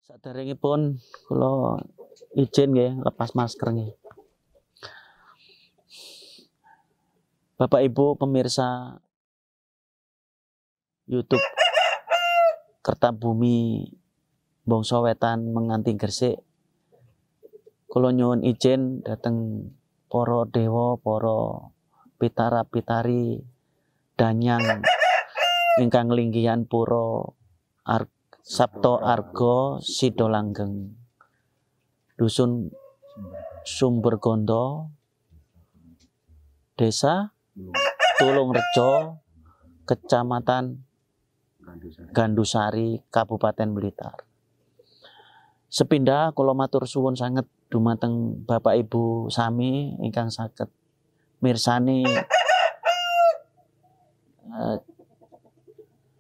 Saderengipun kula izin nggih lepas masker nggih. Bapak Ibu pemirsa YouTube Kertabumi Bangsa Wetan Menganti Gresik. Kula nyuwun izin dhateng para dewa, para pitara-pitari danyang ingkang linggihan pura Sabto Arga Sidolanggeng. Dusun Sumbergondo, Desa Tulungrejo, Kecamatan Gandusari, Kabupaten Blitar. Sepindah kula matur suwun sanget dumateng Bapak Ibu sami ingkang saged mirsani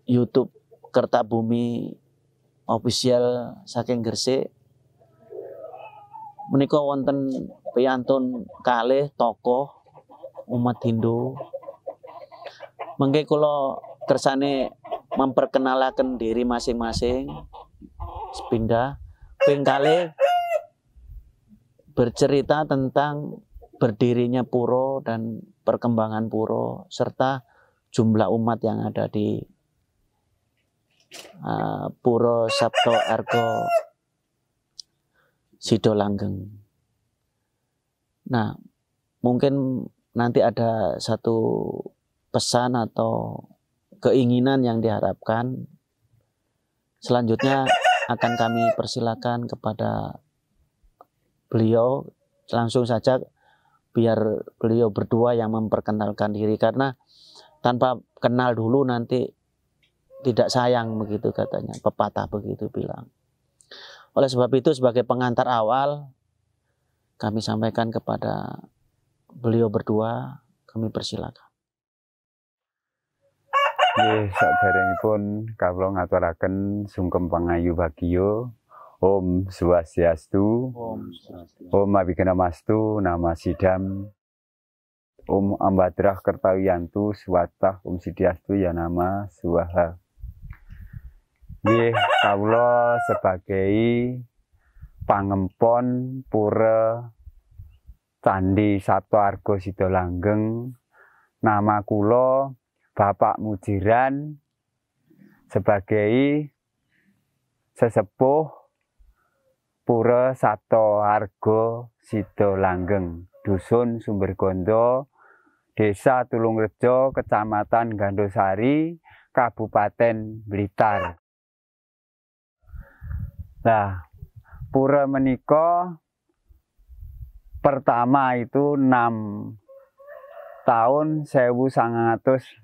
YouTube Kertabumi Official saking Gresik. Menika wonten piyantun kalih tokoh umat Hindu. Mengke kula kersane memperkenalkan diri masing-masing. Sepindah ping kalih bercerita tentang berdirinya pura dan perkembangan pura serta jumlah umat yang ada di Pura Sabto Arga Sidolanggeng. Nah, mungkin nanti ada satu pesan atau keinginan yang diharapkan. Selanjutnya akan kami persilakan kepada beliau, langsung saja biar beliau berdua yang memperkenalkan diri, karena tanpa kenal dulu nanti tidak sayang begitu katanya, pepatah begitu bilang. Oleh sebab itu sebagai pengantar awal kami sampaikan kepada beliau berdua, kami persilakan. Nggih, saderengipun kawula ngaturaken sungkem pangayu bagya. Om Swastiastu. Om Abhiganastu Nama Sidam. Om Ambadrah Kertawiyantu Swatah Om Sidiastu Ya Nama Swaha. Nggih, kawula sebagai pangempon pura Candi Sabto Arga Sidolanggeng, nama kula Bapak Mujiran sebagai sesepuh Pura Sabto Arga Sidolanggeng, Dusun Sumbergondo, Desa Tulungrejo, Kecamatan Gandusari, Kabupaten Blitar. Nah, pura menika pertama itu 6 tahun 1966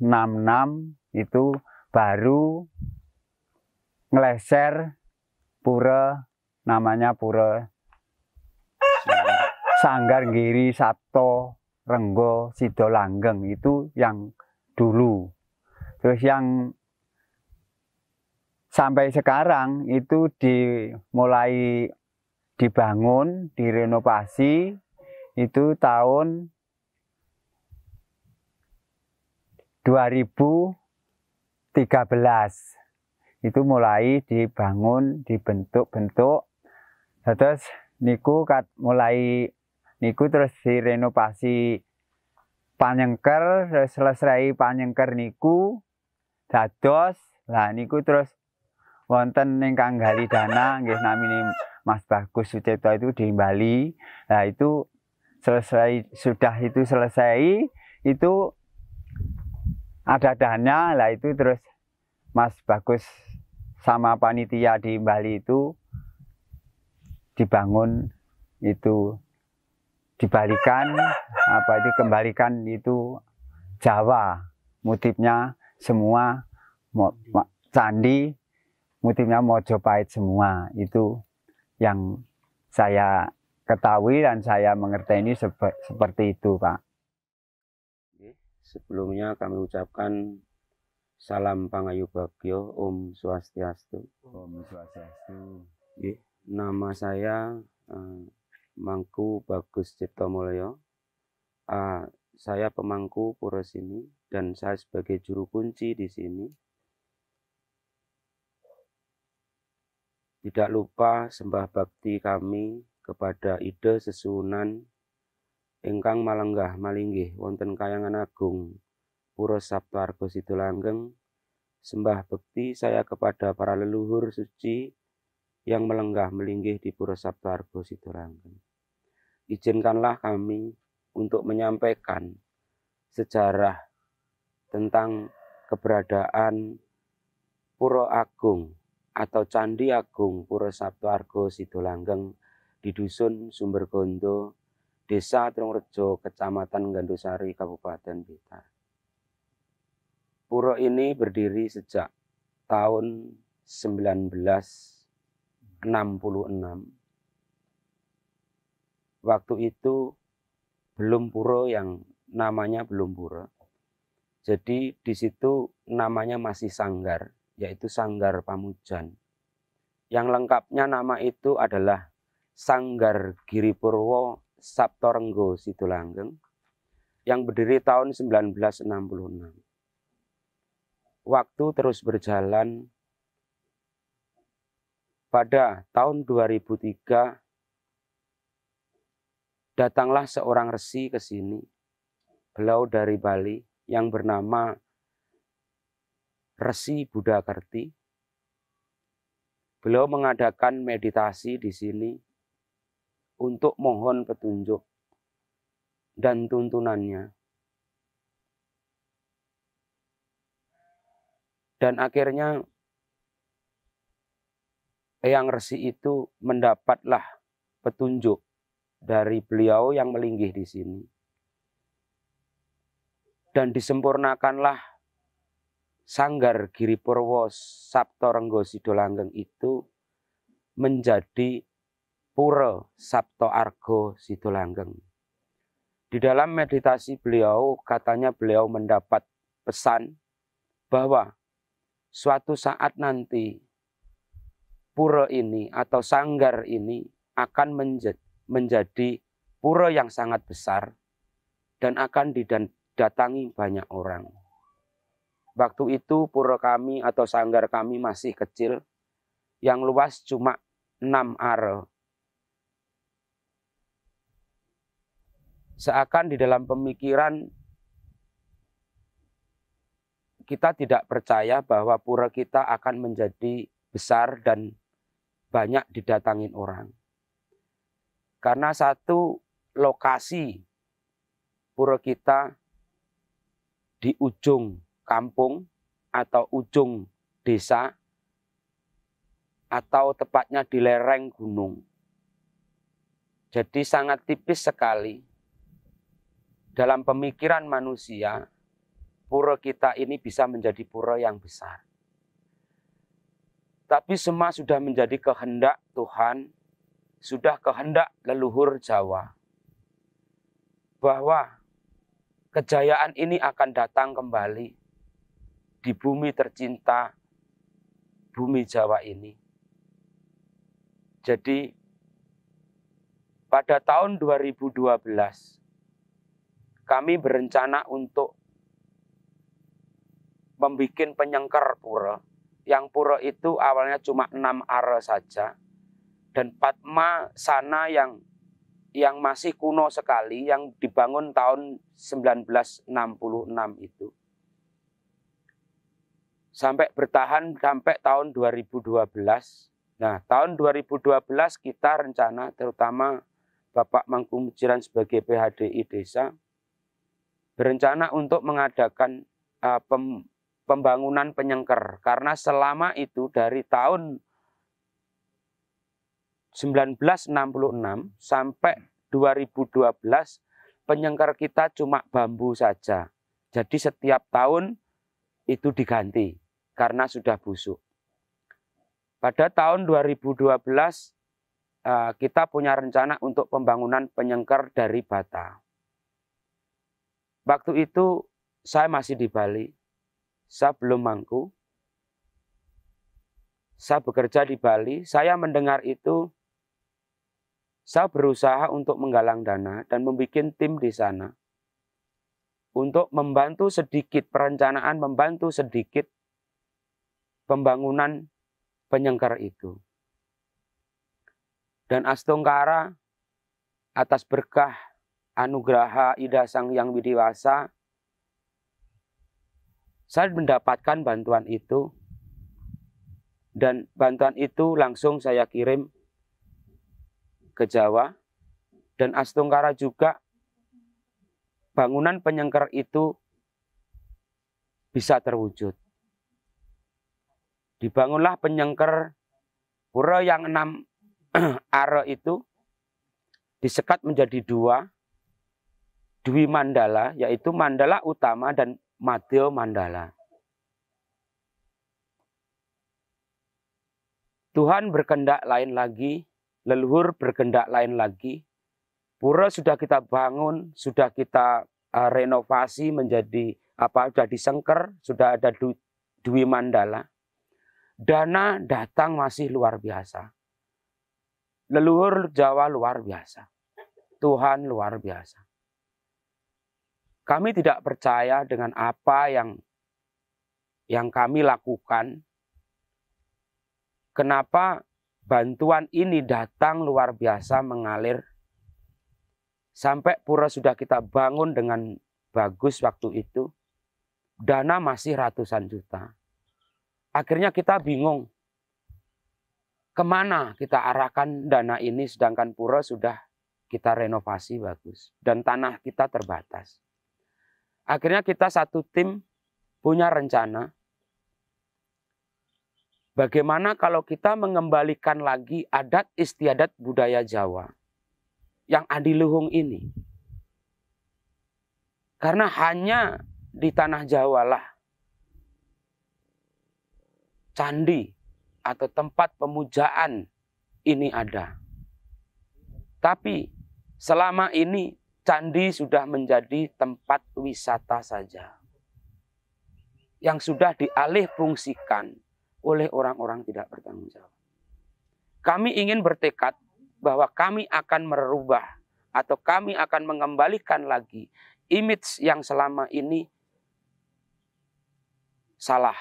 itu baru ngeleser pura namanya Pura Sanggargiri Sabto Renggo Sidolanggeng, itu yang dulu. Terus yang sampai sekarang itu mulai dibangun, direnovasi itu tahun 2013. Itu mulai dibangun, dibentuk-bentuk. Terus niku terus direnovasi panyengker, terus selesai panyengker niku dados. Lah niku terus wonten ingkang gali dana nggih namine Mas Bagus Sucipto itu di Bali. Nah itu sudah selesai itu ada dana, lah itu terus Mas Bagus sama panitia di Bali itu dibangun, itu kembalikan itu Jawa, motifnya semua candi motifnya Mojopahit semua. Itu yang saya ketahui dan saya mengerti ini seperti itu, Pak. Sebelumnya kami ucapkan salam pangayu bagya, Om Swastiastu. Om Swastiastu. Nama saya Mangku Bagus Ciptomulyo. Saya pemangku pura sini dan saya sebagai juru kunci di sini. Tidak lupa sembah bakti kami kepada Ide Sesunan ingkang malenggah malinggih wonten Kahyangan Agung Pura Saptaarga Sidolanggeng. Sembah bekti saya kepada para leluhur suci yang melenggah melinggih di Pura Saptaarga Sidolanggeng. Izinkanlah kami untuk menyampaikan sejarah tentang keberadaan Pura Agung atau Candi Agung Pura Saptaarga Sidolanggeng di Dusun Sumbergondo, Desa Trungrejo, Kecamatan Gandusari, Kabupaten Blitar. Pura ini berdiri sejak tahun 1966. Waktu itu belum pura yang namanya belum pura. Jadi di situ namanya masih sanggar, yaitu Sanggar Pamujan. Yang lengkapnya nama itu adalah Sanggar Giripurwo Saptorenggo Sidolanggeng yang berdiri tahun 1966. Waktu terus berjalan. Pada tahun 2003 datanglah seorang resi ke sini. Beliau dari Bali yang bernama Resi Budakerti. Beliau mengadakan meditasi di sini untuk mohon petunjuk dan tuntunannya. Dan akhirnya Eyang Resi itu mendapatlah petunjuk dari beliau yang melinggih di sini. Dan disempurnakanlah Sanggar Giripurwo Saptorenggo Sidolanggeng itu menjadi Pura Saptaarga Sidolanggeng. Di dalam meditasi beliau, katanya beliau mendapat pesan bahwa suatu saat nanti pura ini atau sanggar ini akan menjadi pura yang sangat besar dan akan didatangi banyak orang. Waktu itu pura kami atau sanggar kami masih kecil, yang luas cuma 6 are. Seakan di dalam pemikiran kita tidak percaya bahwa pura kita akan menjadi besar dan banyak didatangin orang. Karena satu lokasi pura kita di ujung kampung atau ujung desa atau tepatnya di lereng gunung. Jadi sangat tipis sekali dalam pemikiran manusia pura kita ini bisa menjadi pura yang besar. Tapi semua sudah menjadi kehendak Tuhan, sudah kehendak leluhur Jawa. Bahwa kejayaan ini akan datang kembali di bumi tercinta, bumi Jawa ini. Jadi pada tahun 2012 kami berencana untuk membuat penyengker pura. Yang pura itu awalnya cuma 6 are saja. Dan Padma Sana yang masih kuno sekali, yang dibangun tahun 1966 itu. Sampai bertahan sampai tahun 2012. Nah, tahun 2012 kita rencana, terutama Bapak Mangku Mujiran sebagai PHDI desa, berencana untuk mengadakan pembangunan penyengker. Karena selama itu dari tahun 1966 sampai 2012 penyengker kita cuma bambu saja. Jadi setiap tahun itu diganti karena sudah busuk. Pada tahun 2012 kita punya rencana untuk pembangunan penyengker dari bata. Waktu itu saya masih di Bali. Saya belum mangku. Saya bekerja di Bali. Saya mendengar itu. Saya berusaha untuk menggalang dana dan membuat tim di sana. Untuk membantu sedikit perencanaan, membantu sedikit pembangunan penyengker itu. dan Astungkara atas berkah anugraha Ida Sang Hyang Widiwasa, saya mendapatkan bantuan itu, dan bantuan itu langsung saya kirim ke Jawa, dan Astungkara juga bangunan penyengker itu bisa terwujud. Dibangunlah penyengker pura yang 6 are itu disekat menjadi 2 Dwi Mandala, yaitu Mandala Utama dan Madya Mandala. Tuhan berkehendak lain lagi, leluhur berkehendak lain lagi. Pura sudah kita bangun, sudah kita renovasi menjadi sudah disengker, sudah ada Dwi Mandala. Dana datang masih luar biasa. Leluhur Jawa luar biasa. Tuhan luar biasa. Kami tidak percaya dengan apa yang kami lakukan. Kenapa bantuan ini datang luar biasa mengalir. Sampai pura sudah kita bangun dengan bagus waktu itu. Dana masih ratusan juta. Akhirnya kita bingung. Kemana kita arahkan dana ini sedangkan pura sudah kita renovasi bagus. Dan tanah kita terbatas. Akhirnya kita satu tim punya rencana. Bagaimana kalau kita mengembalikan lagi adat istiadat budaya Jawa yang adiluhung ini. Karena hanya di tanah Jawa lah candi atau tempat pemujaan ini ada. Tapi selama ini candi sudah menjadi tempat wisata saja. Yang sudah dialih fungsikan oleh orang-orang tidak bertanggung jawab. Kami ingin bertekad bahwa kami akan merubah atau kami akan mengembalikan lagi image yang selama ini salah.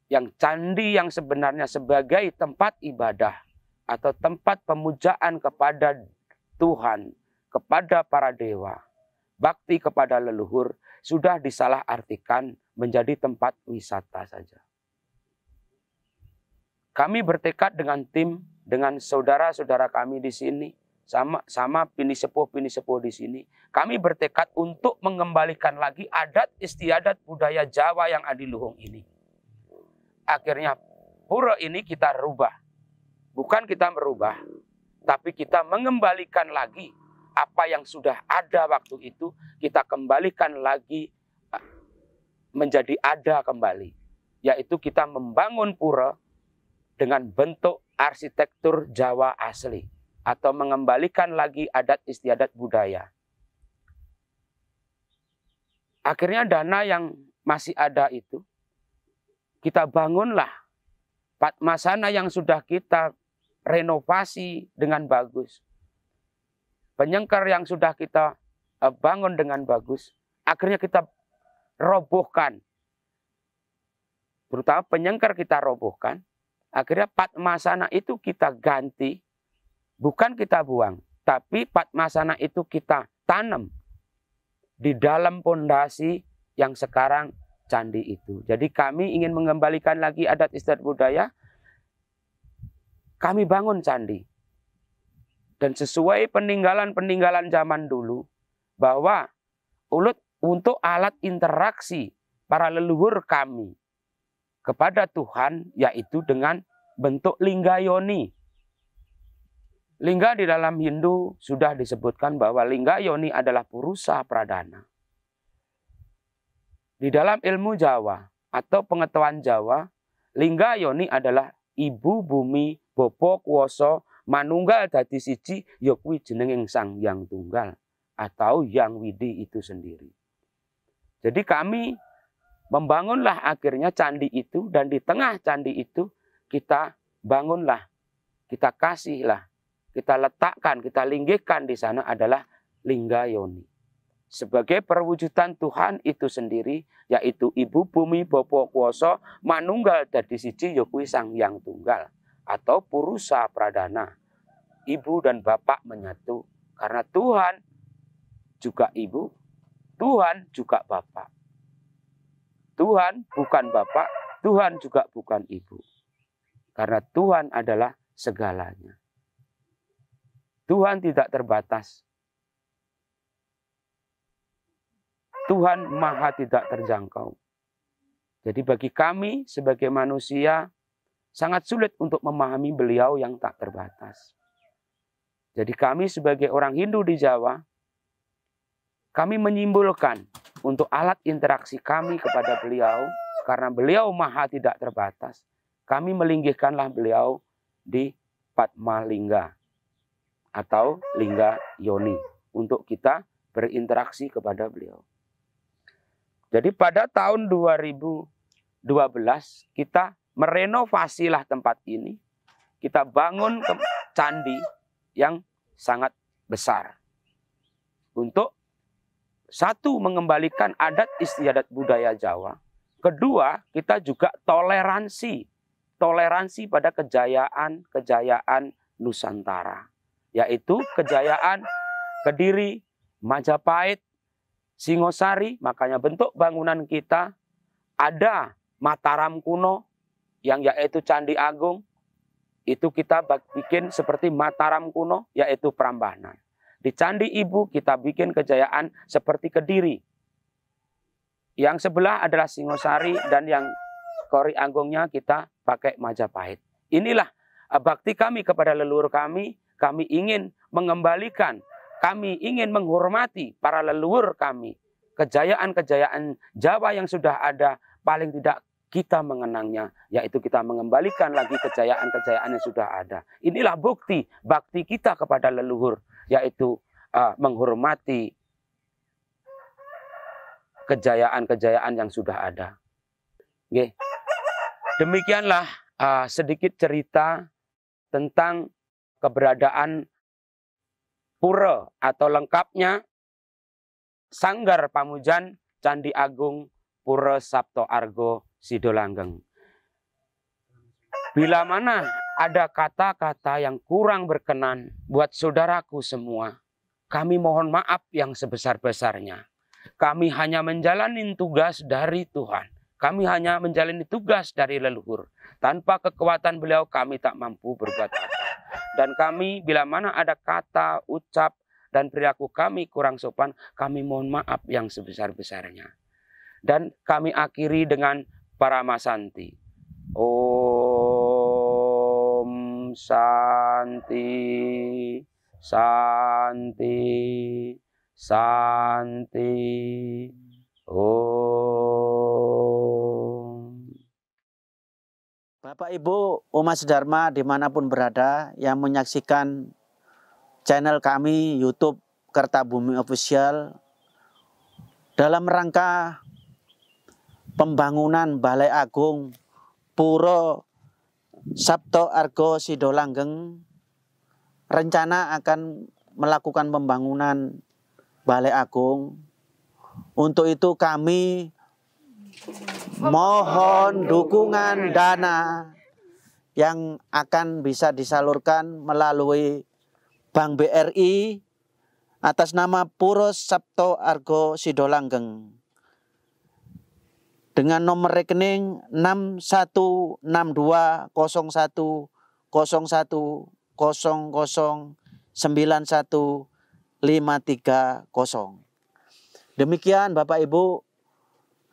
Yang candi yang sebenarnya sebagai tempat ibadah atau tempat pemujaan kepada Tuhan, kepada para dewa, bakti kepada leluhur, sudah disalahartikan menjadi tempat wisata saja. Kami bertekad dengan tim, dengan saudara-saudara kami di sini, sama bini sepuh di sini. Kami bertekad untuk mengembalikan lagi adat istiadat budaya Jawa yang adiluhung ini. Akhirnya pura ini kita rubah. Bukan kita merubah, tapi kita mengembalikan lagi apa yang sudah ada waktu itu, kita kembalikan lagi menjadi ada kembali. Yaitu kita membangun pura dengan bentuk arsitektur Jawa asli. Atau mengembalikan lagi adat istiadat budaya. Akhirnya dana yang masih ada itu, kita bangunlah Padmasana yang sudah kita renovasi dengan bagus. Penyengker yang sudah kita bangun dengan bagus. Akhirnya kita robohkan. Terutama penyengker kita robohkan. Akhirnya Padmasana itu kita ganti. Bukan kita buang. Tapi Padmasana itu kita tanam. Di dalam pondasi yang sekarang candi itu. Jadi kami ingin mengembalikan lagi adat istiadat budaya. Kami bangun candi. Dan sesuai peninggalan-peninggalan zaman dulu. Bahwa untuk alat interaksi para leluhur kami. Kepada Tuhan. Yaitu dengan bentuk linggayoni. Lingga di dalam Hindu sudah disebutkan bahwa linggayoni adalah purusa pradana. Di dalam ilmu Jawa atau pengetahuan Jawa, linggayoni adalah ibu bumi, bapa kuwasa, manunggal dadi siji, ya kuwi jenenging Sang Hyang Tunggal atau Hyang Widi itu sendiri. Jadi kami membangunlah akhirnya candi itu, dan di tengah candi itu kita bangunlah, kita kasihlah, kita letakkan, kita linggihkan di sana adalah linggayoni. Sebagai perwujudan Tuhan itu sendiri, yaitu ibu bumi, bapa kuwasa, manunggal dadi siji ya kuwi Sang Hyang Tunggal atau purusa pradana ibu dan bapak menyatu. Karena Tuhan juga ibu, Tuhan juga bapak. Tuhan bukan bapak, Tuhan juga bukan ibu. Karena Tuhan adalah segalanya. Tuhan tidak terbatas. Tuhan maha tidak terjangkau. Jadi bagi kami sebagai manusia, sangat sulit untuk memahami beliau yang tak terbatas. Jadi kami sebagai orang Hindu di Jawa, kami menyimbolkan untuk alat interaksi kami kepada beliau, karena beliau maha tidak terbatas. Kami melinggihkanlah beliau di Padma Lingga atau Lingga Yoni untuk kita berinteraksi kepada beliau. Jadi pada tahun 2012 kita merenovasilah tempat ini. Kita bangun candi yang sangat besar. Untuk satu, mengembalikan adat istiadat budaya Jawa. Kedua, kita juga toleransi pada kejayaan Nusantara. Yaitu kejayaan Kediri, Majapahit, Singosari. Makanya bentuk bangunan kita ada Mataram kuno, yang yaitu Candi Agung. Itu kita bikin seperti Mataram kuno, yaitu Prambanan. Di Candi Ibu kita bikin kejayaan seperti Kediri. Yang sebelah adalah Singosari, dan yang Kori Agungnya kita pakai Majapahit. Inilah bakti kami kepada leluhur kami. Kami ingin mengembalikan, kami ingin menghormati para leluhur kami. Kejayaan-kejayaan Jawa yang sudah ada, paling tidak kita mengenangnya, yaitu kita mengembalikan lagi kejayaan-kejayaan yang sudah ada. Inilah bukti bakti kita kepada leluhur, yaitu menghormati kejayaan-kejayaan yang sudah ada. Oke. Demikianlah sedikit cerita tentang keberadaan pura atau lengkapnya Sanggar Pamujan Candi Agung Pura Sabto Argo Sidolanggeng. Bila mana ada kata-kata yang kurang berkenan buat saudaraku semua, kami mohon maaf yang sebesar-besarnya. Kami hanya menjalani tugas dari Tuhan. Kami hanya menjalani tugas dari leluhur. Tanpa kekuatan beliau kami tak mampu berbuat apa. Dan kami bila mana ada kata, ucap, dan perilaku kami kurang sopan, kami mohon maaf yang sebesar-besarnya. Dan kami akhiri dengan Paramasanti. Om Santi, Santi, Santi. Om. Bapak Ibu umat Dharma dimanapun berada yang menyaksikan channel kami YouTube Kertabumi Official dalam rangka pembangunan Balai Agung Puro Sabto Argo Sidolanggeng, rencana akan melakukan pembangunan Balai Agung. Untuk itu kami mohon dukungan dana yang akan bisa disalurkan melalui Bank BRI atas nama Puro Sabto Argo Sidolanggeng dengan nomor rekening 61620100910530. Demikian Bapak Ibu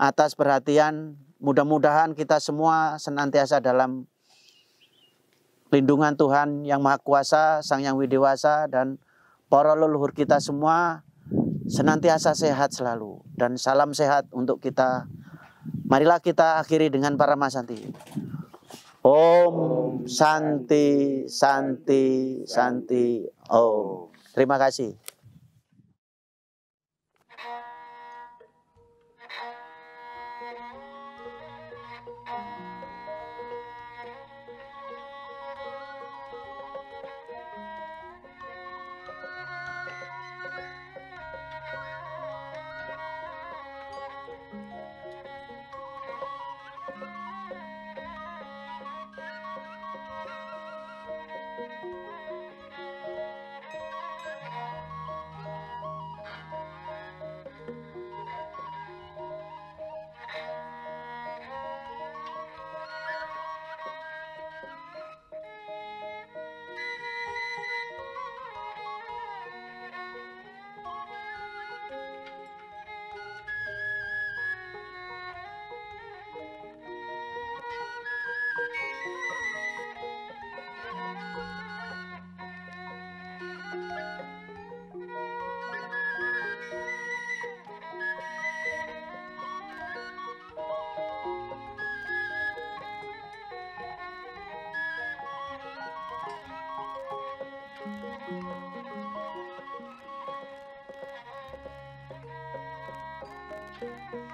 atas perhatian. Mudah-mudahan kita semua senantiasa dalam lindungan Tuhan Yang Maha Kuasa, Sang Yang Widiwasa, dan para leluhur kita semua senantiasa sehat selalu. Dan salam sehat untuk kita. Marilah kita akhiri dengan Paramasanti. Om Santi, Santi, Santi, Om. Terima kasih. Thank you.